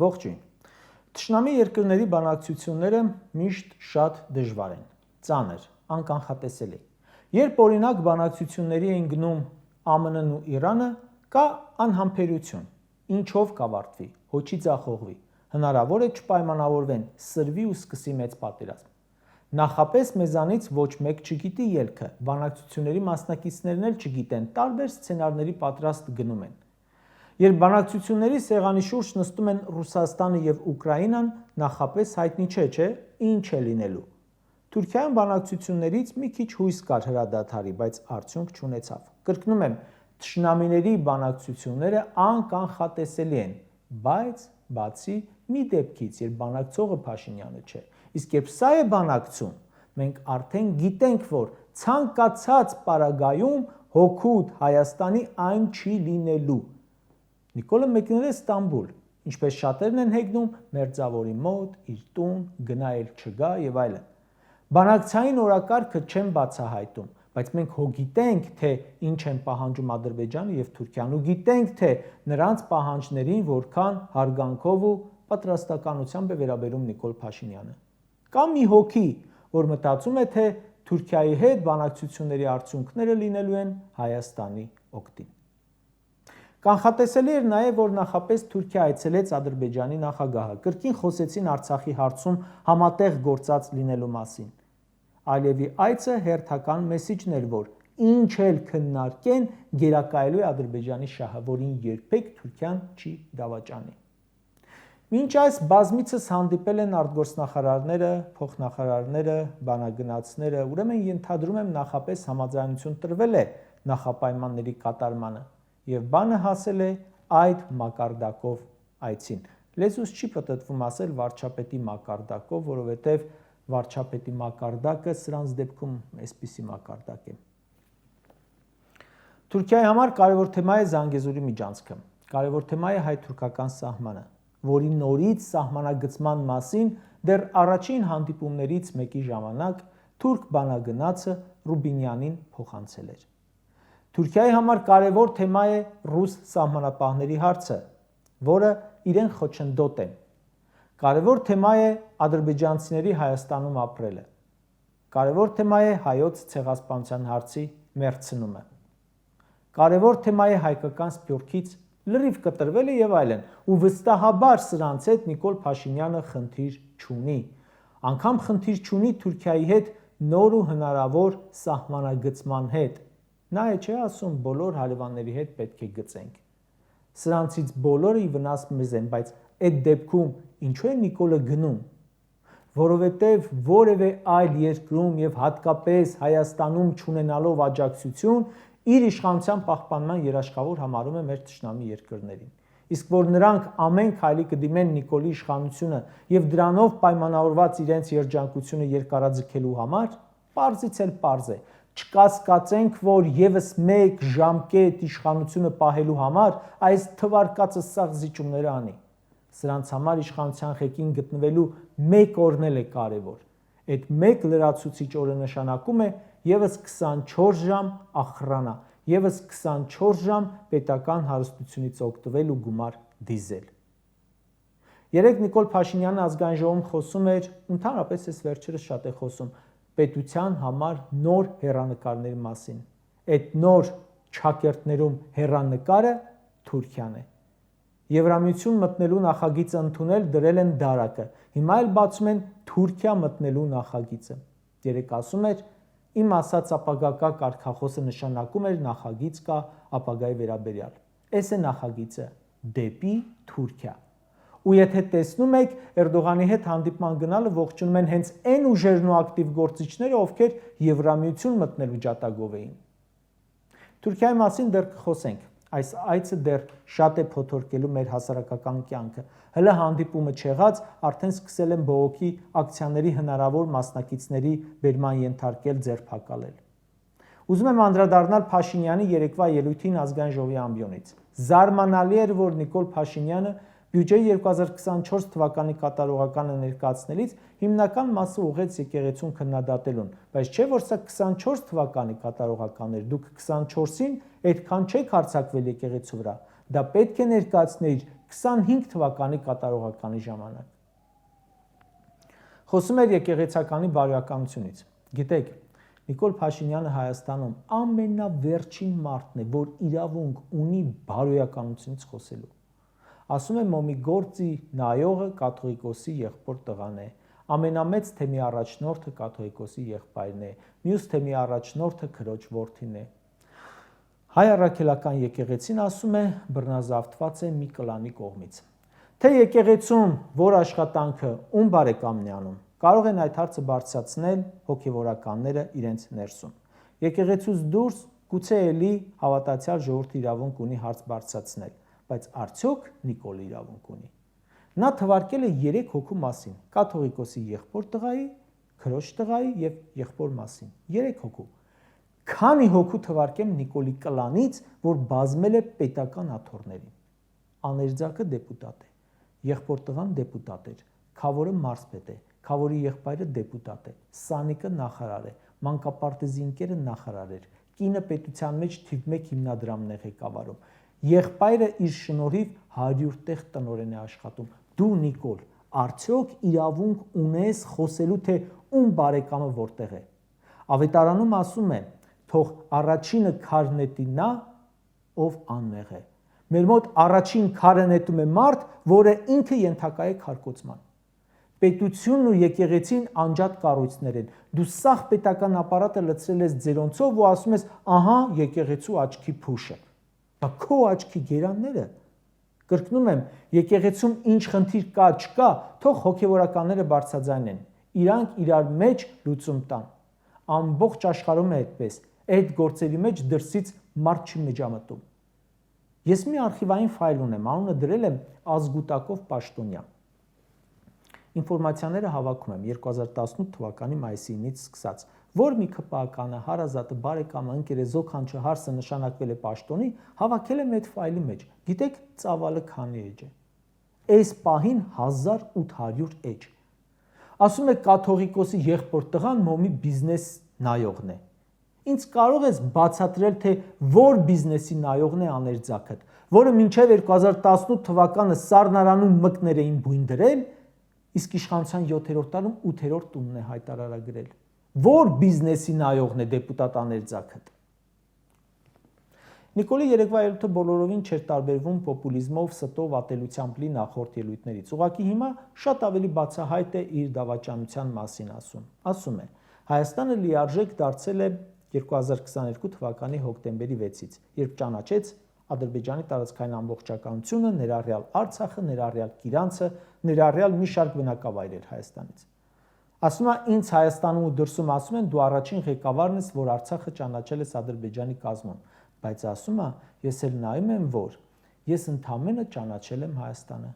Ողջույն։ Թշնամի երկրների բանակցությունները միշտ շատ դժվար են, ծանր, անկանխատեսելի։ Երբ օրինակ բանակցությունների են գնում ԱՄՆ-ն ու Իրանը, կա անհամբերություն, ինչով կավարտվի, հոչի ձախողվի, հնարավոր է չպայմանավորվեն, սրվի ու սկսի մեծ պատերազմ։ Նախապես մեզանից ոչ մեկ չգիտի ելքը, բանակցությունների մասնակիցներն էլ չգիտեն, տարբեր սցենարների պատրաստ գնում են։ Երբ բանակցությունների սեղանի շուրջ նստում են Ռուսաստանը եւ Ուկրաինան, նախապես հայտնի չէ, ինչ է լինելու։ Թուրքիայում բանակցություններից մի քիչ հույս կար հրադադարի, բայց արդյունք չունեցավ։ Կրկնում եմ, թշնամիների բանակցությունները անկանխատեսելի են, բայց բացի մի դեպքից, երբ բանակցողը Փաշինյանը չէ։ Իսկ երբ սա է բանակցում, մենք արդեն գիտենք, որ ցանկացած պարագայում հօգուտ Հայաստանի այն չի լինելու։ Նիկոլը մեկնել է Ստամբուլ, ինչպես շատերն են հեգնում, մերձավորի մոտ, իր տուն, գնա էլ չգա եւ այլն։ Բանակցային օրակարգը չեն բացահայտում, բայց մենք հո գիտենք, թե ինչ են պահանջում Ադրբեջանը եւ Թուրքիան, ու գիտենք, թե նրանց պահանջներին որքան հարգանքով ու պատրաստականությամբ է վերաբերում Նիկոլ Փաշինյանը։ Կա մի հոգի, որ մտածում է, թե Թուրքիայի հետ բանակցությունների արդյունքները լինելու են Հայաստանի օգտին։ Կանխատեսելի էր նաև, որ նախապես Թուրքիա այցելեց Ադրբեջանի նախագահը, կրկին խոսեցին Արցախի հարցում համատեղ գործած լինելու մասին։ Ալիևի այցը հերթական մեսիջն էր, որ ինչ էլ քննարկեն, գերակայելու է Ադրբեջանի շահը, որին երբեք Թուրքիան չի դավաճանի։ Մինչ այս բազմիցս հանդիպել են արտգործնախարարները, փոխնախարարները, բանագնացները, ուրեմն ենթադրում եմ նախապես համաձայնություն տրվել է նախապայմանների կատարմանը եւ բանը հասել է այդ մակարդակով այցին։ Լեզուս չի պատտվում ասել վարչապետի մակարդակով, որովհետեւ վարչապետի մակարդակը սրանց դեպքում այսպիսի մակարդակ է։ Թուրքիայի համար կարևոր թեմա է Զանգեզուրի միջանցքը, կարևոր թեմա է հայ-թուրքական սահմանը, որի նորից սահմանագծման մասին դեռ առաջին հանդիպումներից մեկի ժամանակ թուրք բանագնացը Ռուբինյանին փոխանցել էր։ Թուրքիայի համար կարևոր թեմա է ռուս սահմանապահների հարցը, որը իրեն խոչընդոտ են։ Կարևոր թեմա է ադրբեջանցիների Հայաստանում ապրելը։ Կարևոր թեմա է հայոց ցեղասպանության հարցի մերձնումը։ Կարևոր թեմա է հայկական սփյուռքից լրիվ կտրվելը եւ այլն, ու վստահաբար սրանց հետ Նիկոլ Փաշինյանը խնդիր չունի։ Անկամ խնդիր չունի Թուրքիայի հետ նոր ու հնարավոր սահմանագծման հետ։ Նա չէ ասում բոլոր հարևանների հետ պետք է գծենք։ Սրանցից բոլորը ի վնաս մեզ են, բայց այդ դեպքում ինչու է Նիկոլը գնում, որովհետև որևէ այլ երկրում եւ հատկապես Հայաստանում չունենալով աջակցություն իր իշխանության պահպանման երաշխավոր համարում է մեր թշնամի երկրներին։ Իսկ որ նրանք ամեն քայլի կդիմեն Նիկոլի իշխանությունը եւ դրանով պայմանավորված իրենց երջանկությունը երկարաձգելու համար, պարզից էլ պարզ է։ Չկասկածենք, որ եւս մեկ ժամկետ իշխանությունը պահելու համար այս թվարկածը սաղ զիջումները անի։ Սրանց համար իշխանության ղեկին գտնվելու մեկ օրն էլ է կարևոր։ Այդ մեկ լրացուցիչ օրը նշանակում է եւս 24 ժամ ախրանա, եւս 24 ժամ պետական հարստությունից օգտվել ու գումար դիզել։ Երեք Նիկոլ Փաշինյանը ազգային ժողովում խոսում էր, ընդհանրապես այս վերջերս շատ է խոսում պետության համար նոր հեռանկարների մասին։ Այդ նոր չակերտներում հեռանկարը Թուրքիան է։ Եվրամիություն մտնելու նախագիծը ընդունել դրել են դարակը։ Հիմա էլ բացում են Թուրքիա մտնելու նախագիծը։ Երեք ասում էր, իմ ասած ապագա կարգախոսը նշանակում էր նախագիծ կա ապագայի վերաբերյալ։ Էս է նախագիծը դեպի Թուրքիա։ Ու եթե տեսնում եք Էրդողանի հետ հանդիպման գնալը ողջունում են հենց այն ուժերն ու ակտիվ գործիչները, ովքեր Եվրամիություն մտնելու ջատագով էին։ Թուրքիայի մասին դեռ կխոսենք։ Այս այցը դեռ շատ է փոթորկելու մեր հասարակական կյանքը։ Հələ հանդիպումը չեղած արդեն սկսել են բողոքի ակցիաների հնարավոր մասնակիցների բերման ենթարկել ձերբակալել։ Ուզում եմ անդրադառնալ Փաշինյանի երեկվա ելույթին ազգային ժողովի ամբիոնից։ Զարմանալի էր, որ Նիկոլ Փաշինյանը բյուջեի 2024 թվականի կատարողականը ներկայացնելիս հիմնական մասը ուղղեց եկեղեցուն քննադատելուն, բայց չէ որ սա 24 թվականի կատարողական էր, դուք 24-ին այդքան չեք հարձակվել եկեղեցու վրա, դա պետք է ներկայացնեիր 25 թվականի կատարողականի ժամանակ։ Խոսում էր եկեղեցականի բարոյականությունից։ Գիտեք, Նիկոլ Փաշինյանը Հայաստանում ամենավերջին մարդն է, որ իրավունք ունի բարոյականությունից խոսելու։ Ասում է Մոմի գործի նայողը կաթողիկոսի եղբոր տղան է, ամենամեծ թեմի առաջնորդը կաթողիկոսի եղբայրն է, մյուս թեմի առաջնորդը քրոջ որդին է։ Հայ առաքելական եկեղեցին ասում է բռնազավթված է մի կլանի կողմից։ Թե եկեղեցում որ աշխատանքը ում բարեկամն է անում, կարող են այդ հարցը բարձրացնել հոգևորականները իրենց ներսում։ Եկեղեցուց դուրս գուցե էլի հավատացյալ ժողովուրդը իրավունք ունի հարց բարձրացնել, բայց արդյոք Նիկոլը իրավունք ունի։ Նա թվարկել է 3 հոգու մասին՝ կաթողիկոսի եղբոր տղայի, քրոջ տղայի եւ եղբոր մասին։ 3 հոգու։ Քանի հոգու թվարկեմ Նիկոլի կլանից, որ բազմել է պետական աթոռներին։ Աներձակը դեպուտատ է, եղբոր տղան դեպուտատ էր, Քավորը մարզպետ է, Քավորի եղբայրը դեպուտատ է, Սանիկը նախարար է, մանկապարտեզի ընկերը նախարար էր, կինը պետության մեջ թիվ 1 հիմնադրամն է ղեկավարում, եղբայրը իր շնորհիվ 100 տեղ տնօրեն է աշխատում։ Դու Նիկոլ, արդյոք իրավունք ունես խոսելու, թե ում բարեկամը որտեղ է։ Ավետարանում ասում է, թող առաջինը քար նետի նա, ով անմեղ է։ Մեր մոտ առաջին քարը նետում է մարդ, որը ինքը ենթակա է քարկոծման։ Պետությունն ու եկեղեցին անջատ կառույցներ են։ Դու սաղ պետական ապարատը լցրել ես ձերոնցով ու ասում ես, ահա եկեղեցու աչքի փուշը։ Բա քո աչքի գերանները։ Կրկնում եմ, եկեղեցում ինչ խնդիր կա, չկա, թող հոգևորականները բարձրաձայնեն։ Իրանք իրար մեջ լուծում տան։ Ամբողջ աշխարհում է այդպես։ Այդ գործերի մեջ դրսից մարդ չի մեջամտում։ Ես մի արխիվային ֆայլ ունեմ, անունը դրել եմ Ազգուտակով պաշտոնյա։ Ինֆորմացիաները հավաքում եմ 2018 թվականի մայիսի 9-ից սկսած, որ մի ԿՊԱ-կանը, հարազատը, բարեկամը, ընկերը, զոքանչը, հարսը նշանակվել է պաշտոնի, հավաքել եմ այդ ֆայլի մեջ։ Գիտեք, ծավալը քանի էջ է։ Այս պահին 1800 էջ։ Ասում է կաթողիկոսի եղբոր տղան Մոմի բիզնես նայողն է։ Ինձ կարող ես բացատրել, թե որ բիզնեսի նայողն է աներձակդ, որը մինչև 2018 թվականը Սառնարանում մկներ էին բույն դրել, իսկ իշխանության 7-րդ տարում 8-րդ տունն է հայտարարագրել։ Որ բիզնեսի նայողն է դեպուտատ աներձակդ։ Նիկոլի երեկվա ելույթը բոլորովին չէր տարբերվում պոպուլիզմով, ստով, ատելությամբ լի նախորդ ելույթներից։ Ուղղակի հիմա շատ ավելի բացահայտ է իր դավաճանության մասին ասում է. Հայաստանը լիարժեք դարձել է 2022 թվականի հոկտեմբերի 6-ից, երբ ճանաչեց Ադրբեջանի տարածքային ամբողջականությունը, ներառյալ Արցախը, ներառյալ Կիրանցը, ներառյալ մի շարք բնակավայրեր Հայաստանից։ Ասում է, ինձ Հայաստանում ու դրսում ասում են, դու առաջին ղեկավարն ես, որ Արցախը ճանաչել ես Ադրբեջանի կազմում, բայց ասում է, ես էլ նայում եմ, որ ես ընդամենը ճանաչել եմ Հայաստանը։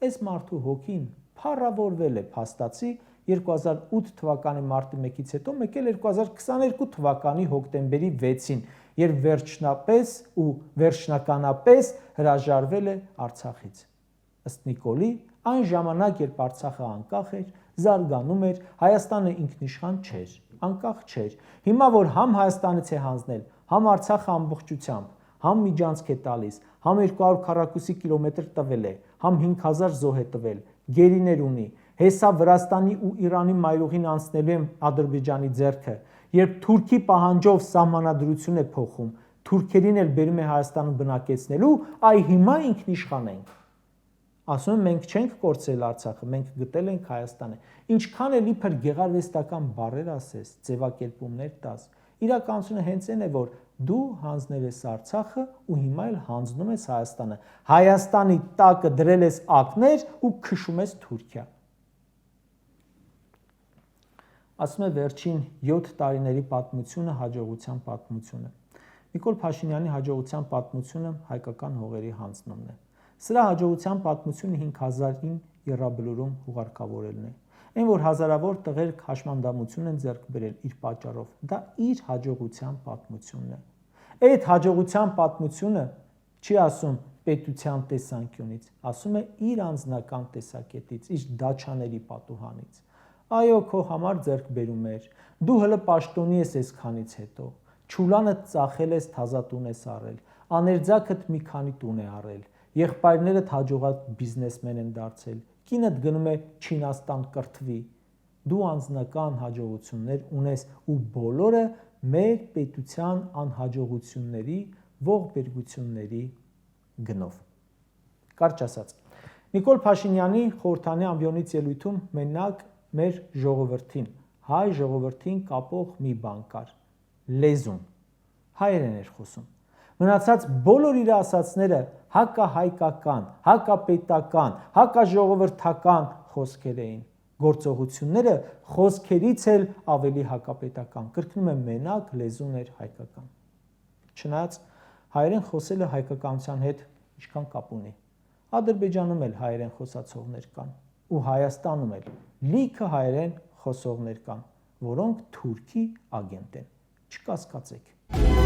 Այս մարդու հոգին փառավորվել է փաստացի 2008 թվականի մարտի 1-ից հետո մեկել 2022 թվականի հոկտեմբերի 6-ին, երբ վերջնապես ու վերջնականապես հրաժարվել է Արցախից։ Ըստ Նիկոլի, այն ժամանակ, երբ Արցախը անկախ էր, զարգանում էր, Հայաստանը ինքնիշխան չէր, անկախ չէր։ Հիմա որ համ Հայաստանից է հանձնել, համ Արցախը ամբողջությամբ, համ միջանցք է տալիս, համ 200 քառակուսի կիլոմետր տվել է, համ 5000 զոհ է տվել, գերիներ ունի, հեսա Վրաստանի ու Իրանի մայրուղին անցնելու են Ադրբեջանի ձեռքը, երբ Թուրքի պահանջով սահմանադրություն է փոխում, թուրքերին էլ բերում է Հայաստանում բնակեցնելու, այ հիմա ինքնիշխան ենք։ Ասում են, մենք չենք կորցրել Արցախը, մենք գտել ենք Հայաստանը։ Ինչքան էլ իբր գեղարվեստական բառեր ասես, ձևակերպումներ տաս, իրականությունը հենց այն է, որ դու հանձնել ես Արցախը ու հիմա էլ հանձնում ես Հայաստանը։ Հայաստանի տակը դրել ես ակներ ու քշում ես Թուրքիա։ Ասում է վերջին 7 տարիների պատմությունը հաջողության պատմությունը։ Նիկոլ Փաշինյանի հաջողության պատմությունը հայկական հողերի հանձնումն է։ Սրա հաջողության պատմությունը 5000-ին եռաբլուրում հուղարկավորելն է։ Այն, որ հազարավոր տղեր հաշմանդամություն են ձեռք բերել իր պատճառով, դա իր հաջողության պատմությունն է։ Այդ հաջողության պատմությունը չի ասում պետության տեսանկյունից, ասում է իր անձնական տեսակետից, իր դաչաների պատուհանից։ Այո, քո համար ձեռք բերում էր, դու հələ պաշտոնի ես այսքանից հետո, չուլանը ծախել ես, թազա տուն ես առել, աներձակդ մի քանի տուն է առել, եղբայրներդ հաջողակ բիզնեսմեն են դարձել, կինդ գնում է Չինաստան կրթվի, դու անձնական հաջողություններ ունես ու բոլորը մեր պետության անհաջողությունների, ողբերգությունների գնով։ Կարճ ասած, Նիկոլ Փաշինյանի խորհրդանի ամբիոնից ելույթում մենակ մեր ժողովրդին, հայ ժողովրդին կապող մի բան կար՝ լեզուն, հայերեն էր խոսում։ Մնացած բոլոր իր ասածները հակահայկական, հակապետական, հակաժողովրդական խոսքեր էին, գործողությունները խոսքերից էլ ավելի հակապետական, կրկնում եմ, մենակ լեզուն էր հայկական։ Չնայած հայերեն խոսելը հայկականության հետ ինչքան կապ ունի։ Ադրբեջանում էլ հայերեն խոսացողներ կան ու Հայաստանում էլ լիքը հայերեն խոսողներ կան, որոնք թուրքի ագենտ են, չկասկածեք։